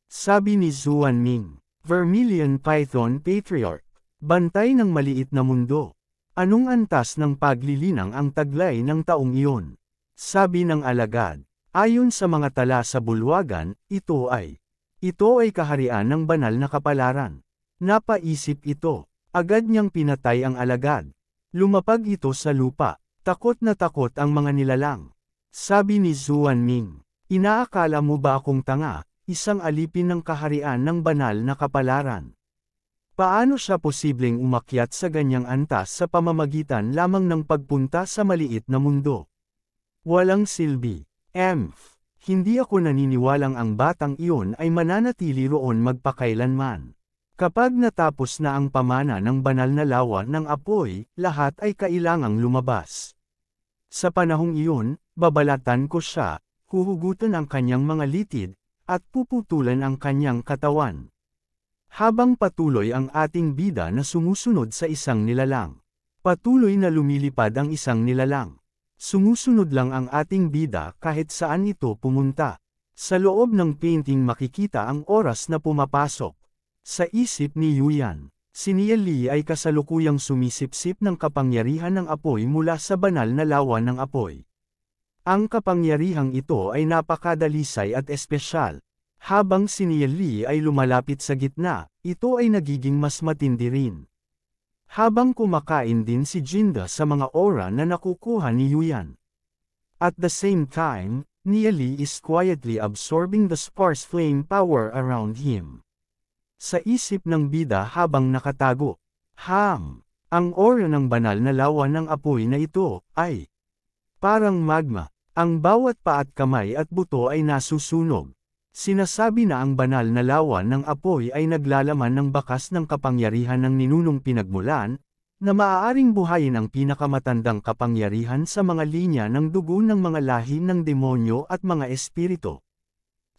Sabi ni Zuanming, Vermilion Python Patriarch, bantay ng maliit na mundo. Anong antas ng paglilinang ang taglay ng taong iyon? Sabi ng alagad, ayon sa mga tala sa bulwagan, ito ay kaharian ng banal na kapalaran. Napaisip ito, agad niyang pinatay ang alagad. Lumapag ito sa lupa. Takot na takot ang mga nilalang. Sabi ni Zuanming, inaakala mo ba akong tanga, isang alipin ng kaharian ng banal na kapalaran? Paano siya posibleng umakyat sa ganyang antas sa pamamagitan lamang ng pagpunta sa maliit na mundo? Walang silbi. Hindi ako naniniwalang ang batang iyon ay mananatili roon magpakailanman. Kapag natapos na ang pamana ng banal na lawa ng apoy, lahat ay kailangang lumabas. Sa panahong iyon, babalatan ko siya, huhugutan ang kanyang mga litid, at puputulan ang kanyang katawan. Habang patuloy ang ating bida na sumusunod sa isang nilalang. Patuloy na lumilipad ang isang nilalang. Sumusunod lang ang ating bida kahit saan ito pumunta. Sa loob ng painting makikita ang oras na pumapasok. Sa isip ni Yuyan, si Niali ay kasalukuyang sumisipsip ng kapangyarihan ng apoy mula sa banal na lawa ng apoy. Ang kapangyarihang ito ay napakadalisay at espesyal. Habang si Niali ay lumalapit sa gitna, ito ay nagiging mas matindi rin. Habang kumakain din si Jinda sa mga aura na nakukuha ni Yuyan. At the same time, Niali is quietly absorbing the sparse flame power around him. Sa isip ng bida habang nakatago, ang aura ng banal na lawa ng apoy na ito, ay parang magma. Ang bawat paa at kamay at buto ay nasusunog. Sinasabi na ang banal na lawa ng apoy ay naglalaman ng bakas ng kapangyarihan ng ninunong pinagmulan, na maaaring buhayin ang pinakamatandang kapangyarihan sa mga linya ng dugo ng mga lahi ng demonyo at mga espiritu.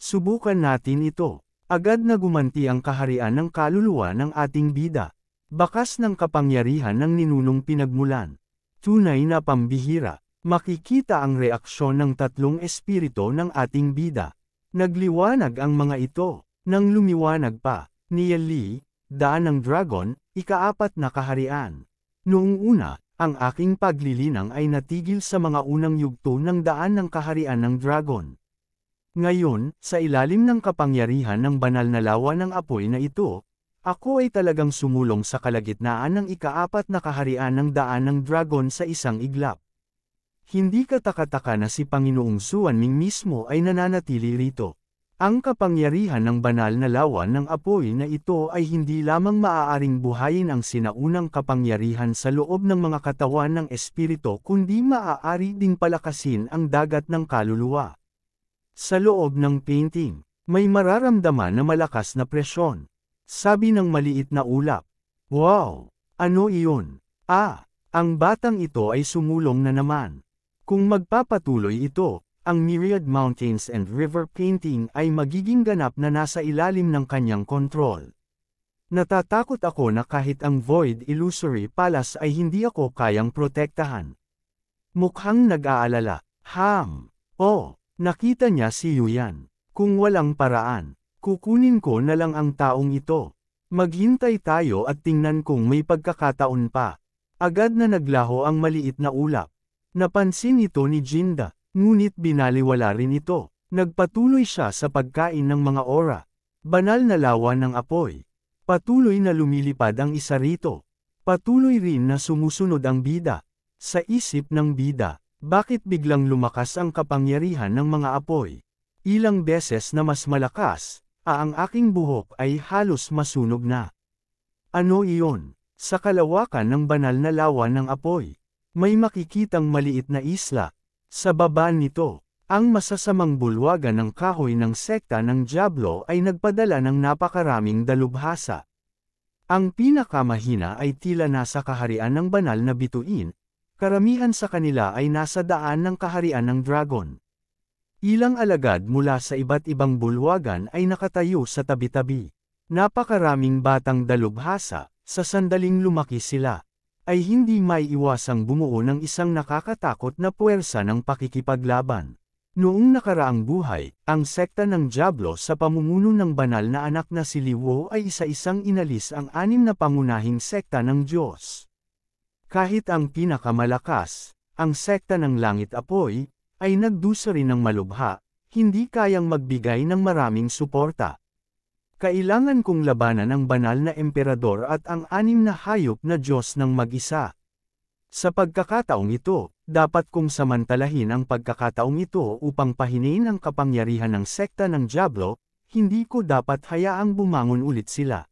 Subukan natin ito. Agad na gumanti ang kaharian ng kaluluwa ng ating bida. Bakas ng kapangyarihan ng ninunong pinagmulan. Tunay na pambihira. Makikita ang reaksyon ng tatlong espiritu ng ating bida. Nagliwanag ang mga ito. Nang lumiwanag pa, Niali, daan ng dragon, ika-4 na kaharian. Noong una, ang aking paglilinang ay natigil sa mga unang yugto ng daan ng kaharian ng dragon. Ngayon, sa ilalim ng kapangyarihan ng banal na lawa ng apoy na ito, ako ay talagang sumulong sa kalagitnaan ng ika-4 na kaharian ng daan ng dragon sa isang iglap. Hindi kataka-taka na si Panginoong Zuanming mismo ay nananatili rito. Ang kapangyarihan ng banal na lawa ng apoy na ito ay hindi lamang maaaring buhayin ang sinaunang kapangyarihan sa loob ng mga katawan ng espiritu kundi maaari ding palakasin ang dagat ng kaluluwa. Sa loob ng painting, may mararamdaman na malakas na presyon. Sabi ng maliit na ulap. Wow! Ano iyon? Ang batang ito ay sumulong na naman. Kung magpapatuloy ito, ang Myriad Mountains and River painting ay magiging ganap na nasa ilalim ng kanyang kontrol. Natatakot ako na kahit ang Void Illusory Palace ay hindi ako kayang protektahan. Mukhang nag-aalala. Nakita niya si Yuyan. Kung walang paraan, kukunin ko na lang ang taong ito. Maghintay tayo at tingnan kung may pagkakataon pa. Agad na naglaho ang maliit na ulap. Napansin ito ni Jinda, ngunit binaliwala rin ito. Nagpatuloy siya sa pagkain ng mga ora. Banal na lawa ng apoy. Patuloy na lumilipad ang isa rito. Patuloy rin na sumusunod ang bida. Sa isip ng bida, bakit biglang lumakas ang kapangyarihan ng mga apoy? Ilang beses na mas malakas, ang aking buhok ay halos masunog na. Ano iyon? Sa kalawakan ng banal na lawa ng apoy, may makikitang maliit na isla. Sa baba nito, ang masasamang bulwagan ng kahoy ng sekta ng Diablo ay nagpadala ng napakaraming dalubhasa. Ang pinakamahina ay tila nasa kaharian ng banal na bituin, karamihan sa kanila ay nasa daan ng kaharian ng dragon. Ilang alagad mula sa iba't ibang bulwagan ay nakatayo sa tabi-tabi. Napakaraming batang dalubhasa, sa sandaling lumaki sila, ay hindi maiiwasang bumuo ng isang nakakatakot na puwersa ng pakikipaglaban. Noong nakaraang buhay, ang sekta ng Diablo sa pamumuno ng banal na anak na si Liwo ay isa-isang inalis ang 6 na pangunahing sekta ng Diyos. Kahit ang pinakamalakas, ang sekta ng Langit Apoy, ay nagdusa rin ng malubha, hindi kayang magbigay ng maraming suporta. Kailangan kong labanan ang banal na emperador at ang 6 na hayop na Diyos ng mag-isa. Sa pagkakataong ito, dapat kong samantalahin ang pagkakataong ito upang pahinain ang kapangyarihan ng sekta ng Diablo, hindi ko dapat hayaang bumangon ulit sila.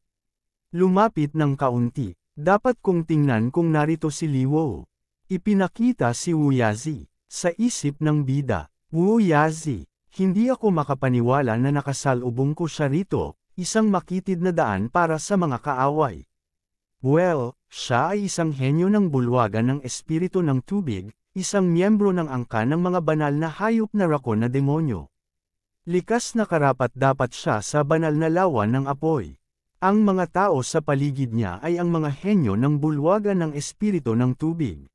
Lumapit ng kaunti, dapat kong tingnan kung narito si Liwo. Ipinakita si Wuyazi, sa isip ng bida. Wuyazi, hindi ako makapaniwala na nakasalubong ko siya rito, isang makitid na daan para sa mga kaaway. Well, siya ay isang henyo ng bulwagan ng espiritu ng tubig, isang miyembro ng angka ng mga banal na hayop na rakon na demonyo. Likas na karapat-dapat siya sa banal na lawan ng apoy. Ang mga tao sa paligid niya ay ang mga henyo ng bulwagan ng espiritu ng tubig.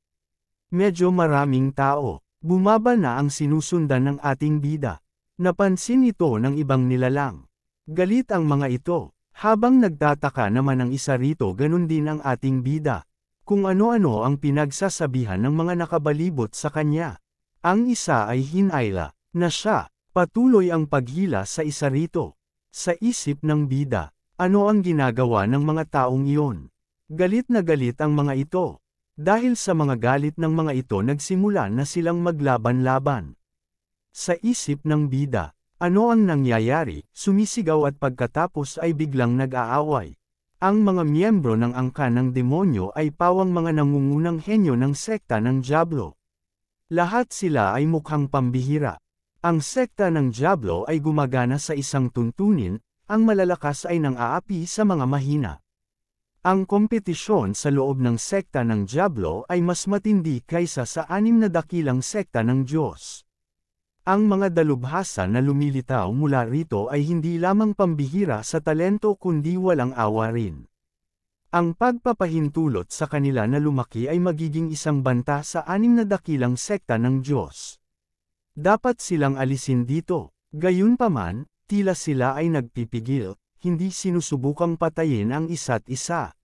Medyo maraming tao, bumaba na ang sinusundan ng ating bida. Napansin ito ng ibang nilalang. Galit ang mga ito. Habang nagtataka naman ang isa rito, ganun din ang ating bida. Kung ano-ano ang pinagsasabihan ng mga nakabalibot sa kanya. Ang isa ay hinayla, na siya, patuloy ang paghila sa isa rito. Sa isip ng bida, ano ang ginagawa ng mga taong iyon? Galit na galit ang mga ito. Dahil sa mga galit ng mga ito nagsimula na silang maglaban-laban. Sa isip ng bida, ano ang nangyayari? Sumisigaw at pagkatapos ay biglang nag-aaway. Ang mga miyembro ng angka ng demonyo ay pawang mga nangungunang henyo ng sekta ng Diablo. Lahat sila ay mukhang pambihira. Ang sekta ng Diablo ay gumagana sa isang tuntunin, ang malalakas ay nang-aapi sa mga mahina. Ang kompetisyon sa loob ng sekta ng Diablo ay mas matindi kaysa sa 6 na dakilang sekta ng Diyos. Ang mga dalubhasa na lumilitaw mula rito ay hindi lamang pambihira sa talento kundi walang awa rin. Ang pagpapahintulot sa kanila na lumaki ay magiging isang banta sa 6 na dakilang sekta ng Diyos. Dapat silang alisin dito, gayunpaman, tila sila ay nagpipigil, hindi sinusubukang patayin ang isa't isa.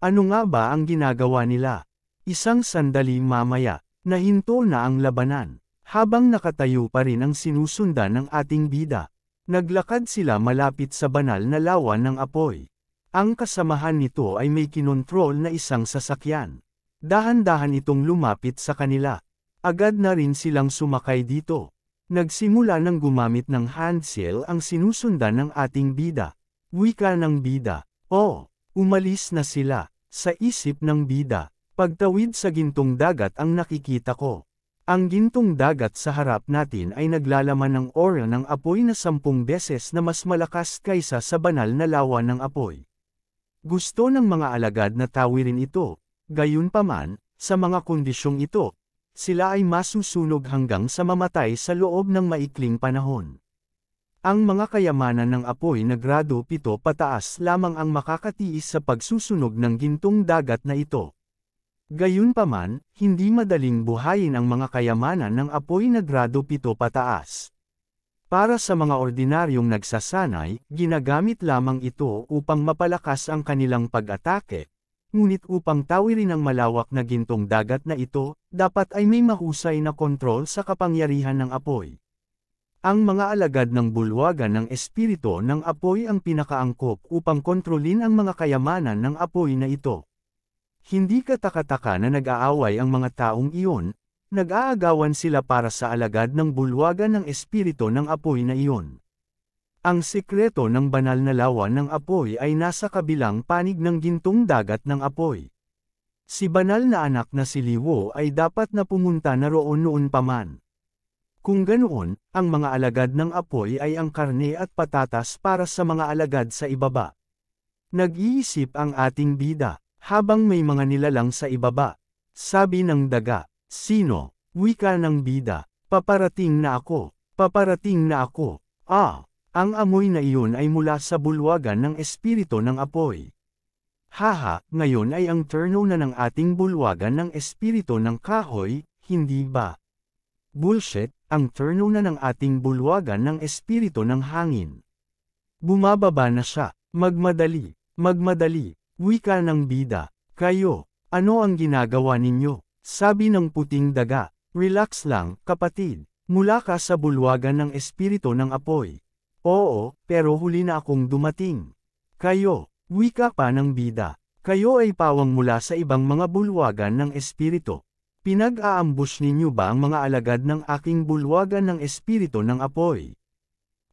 Ano nga ba ang ginagawa nila? Isang sandali mamaya, nahinto na ang labanan. Habang nakatayo pa rin ang sinusundan ng ating bida, naglakad sila malapit sa banal na lawan ng apoy. Ang kasamahan nito ay may kinontrol na isang sasakyan. Dahan-dahan itong lumapit sa kanila. Agad na rin silang sumakay dito. Nagsimula ng gumamit ng handsail ang sinusundan ng ating bida. Wika ng bida. Oh, umalis na sila. Sa isip ng bida, pagtawid sa gintong dagat ang nakikita ko. Ang gintong dagat sa harap natin ay naglalaman ng aura ng apoy na 10 beses na mas malakas kaysa sa banal na lawa ng apoy. Gusto ng mga alagad na tawirin ito, gayunpaman, sa mga kondisyong ito, sila ay masusunog hanggang sa mamatay sa loob ng maikling panahon. Ang mga kayamanan ng apoy na grado 7 pataas lamang ang makakatiis sa pagsusunog ng gintong dagat na ito. Gayunpaman, hindi madaling buhayin ang mga kayamanan ng apoy na grado 7 pataas. Para sa mga ordinaryong nagsasanay, ginagamit lamang ito upang mapalakas ang kanilang pag-atake. ngunit upang tawirin ang malawak na gintong dagat na ito, dapat ay may mahusay na kontrol sa kapangyarihan ng apoy. Ang mga alagad ng bulwagan ng espiritu ng apoy ang pinakaangkop upang kontrolin ang mga kayamanan ng apoy na ito. Hindi katakataka na nag-aaway ang mga taong iyon, nag-aagawan sila para sa alagad ng bulwagan ng espiritu ng apoy na iyon. Ang sikreto ng banal na lawa ng apoy ay nasa kabilang panig ng gintong dagat ng apoy. Si banal na anak na si Liwo ay dapat na pumunta na roon noon pa man. Kung ganoon, ang mga alagad ng apoy ay ang karne at patatas para sa mga alagad sa ibaba. Nag-iisip ang ating bida, habang may mga nilalang sa ibaba. Sabi ng daga, sino? Wika ng bida, paparating na ako, paparating na ako. Ang amoy na iyon ay mula sa bulwagan ng espiritu ng apoy. Haha, ngayon ay ang turno na ng ating bulwagan ng espiritu ng kahoy, hindi ba? Bullshit, ang turno na ng ating bulwagan ng espiritu ng hangin. Bumababa na siya, magmadali, magmadali, wika ng bida, kayo, ano ang ginagawa ninyo? Sabi ng puting daga, relax lang, kapatid, mula ka sa bulwagan ng espiritu ng apoy. Oo, pero huli na akong dumating. Kayo, wika pa ng bida, kayo ay pawang mula sa ibang mga bulwagan ng espiritu. Pinag-aambush ninyo ba ang mga alagad ng aking bulwagan ng espiritu ng apoy?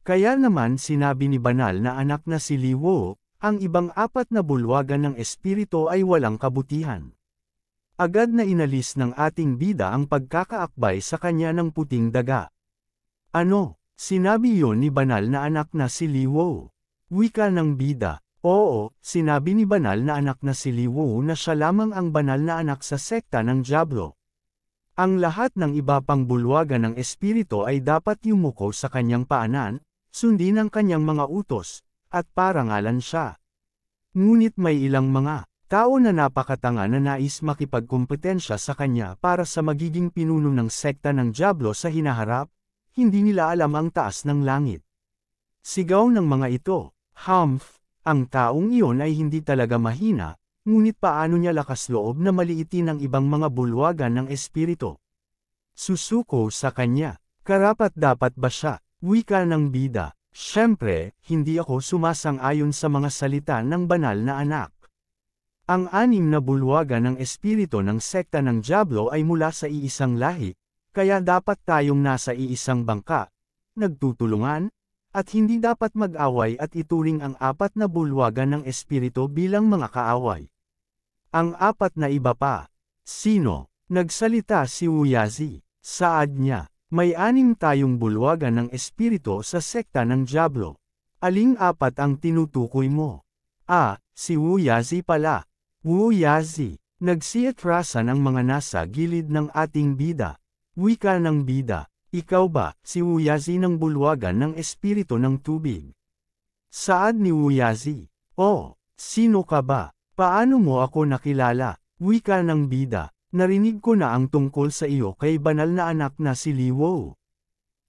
Kaya naman sinabi ni banal na anak na si Liwo, ang ibang apat na bulwagan ng espiritu ay walang kabutihan. Agad na inalis ng ating bida ang pagkakaakbay sa kanya ng puting daga. Ano? Sinabi yon ni banal na anak na si Liwo. Wika ng bida. Oo, sinabi ni banal na anak na si Liwo na siya lamang ang banal na anak sa sekta ng Diablo. Ang lahat ng iba pang bulwagan ng espiritu ay dapat yumuko sa kanyang paanan, sundin ang kanyang mga utos, at parangalan siya. Ngunit may ilang mga tao na napakatanga na nais makipagkumpetensya sa kanya para sa magiging pinuno ng sekta ng Diablo sa hinaharap, hindi nila alam ang taas ng langit. Sigaw ng mga ito, Humph, ang taong iyon ay hindi talaga mahina, ngunit paano niya lakas loob na maliitin ang ibang mga bulwagan ng espiritu? Susuko sa kanya, karapat dapat ba siya? Wika ng bida, syempre, hindi ako sumasang-ayon sa mga salita ng banal na anak. Ang anim na bulwagan ng espiritu ng sekta ng Diablo ay mula sa iisang lahi, kaya dapat tayong nasa iisang bangka, nagtutulungan, at hindi dapat mag-away at ituring ang apat na bulwagan ng espiritu bilang mga kaaway. Ang apat na iba pa. Sino? Nagsalita si Uyazi. Saad niya, may anim tayong bulwagan ng espiritu sa sekta ng Diablo. Aling apat ang tinutukoy mo? Si Uyazi pala. Uyazi. Nagsiatrasan ang mga nasa gilid ng ating bida. Wika ng bida. Ikaw ba, si Uyazi ng bulwagan ng espiritu ng tubig? Saad ni Uyazi. Sino ka ba? Paano mo ako nakilala? Wika ng bida. Narinig ko na ang tungkol sa iyo kay banal na anak na si Liwo.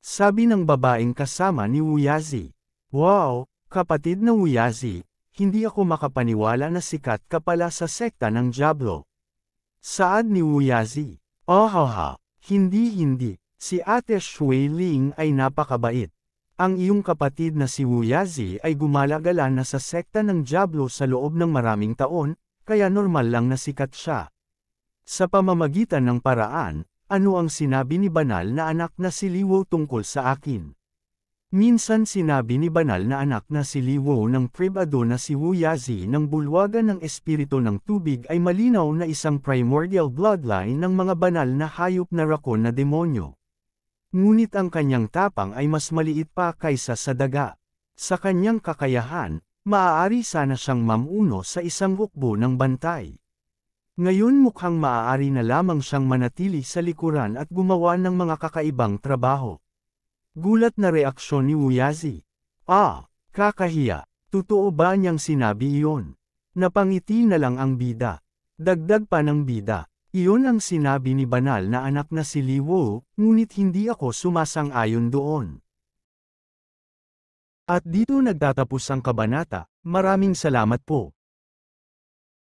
Sabi ng babaeng kasama ni Uyazi. Wow, kapatid na Uyazi, hindi ako makapaniwala na sikat ka pala sa sekta ng Diablo. Saad ni Uyazi. Hindi. Si Ate Shui Ling ay napakabait. Ang iyong kapatid na si Uyazi ay gumalagala na sa sekta ng Diablo sa loob ng maraming taon, kaya normal lang na sikat siya. Sa pamamagitan ng paraan, ano ang sinabi ni banal na anak na si Liwo tungkol sa akin? Minsan sinabi ni banal na anak na si Liwo ng pribado na si Uyazi ng bulwagan ng espiritu ng tubig ay malinaw na isang primordial bloodline ng mga banal na hayop na rakon na demonyo. Ngunit ang kanyang tapang ay mas maliit pa kaysa sa daga. Sa kanyang kakayahan, maaari sana siyang mamuno sa isang hukbo ng bantay. Ngayon mukhang maaari na lamang siyang manatili sa likuran at gumawa ng mga kakaibang trabaho. Gulat na reaksyon ni Uyazi. Kakahiya. Totoo ba niyang sinabi iyon? Napangiti na lang ang bida. Dagdag pa ng bida. Iyon ang sinabi ni banal na anak na si Liwo, ngunit hindi ako sumasang-ayon doon. At dito nagtatapos ang kabanata. Maraming salamat po.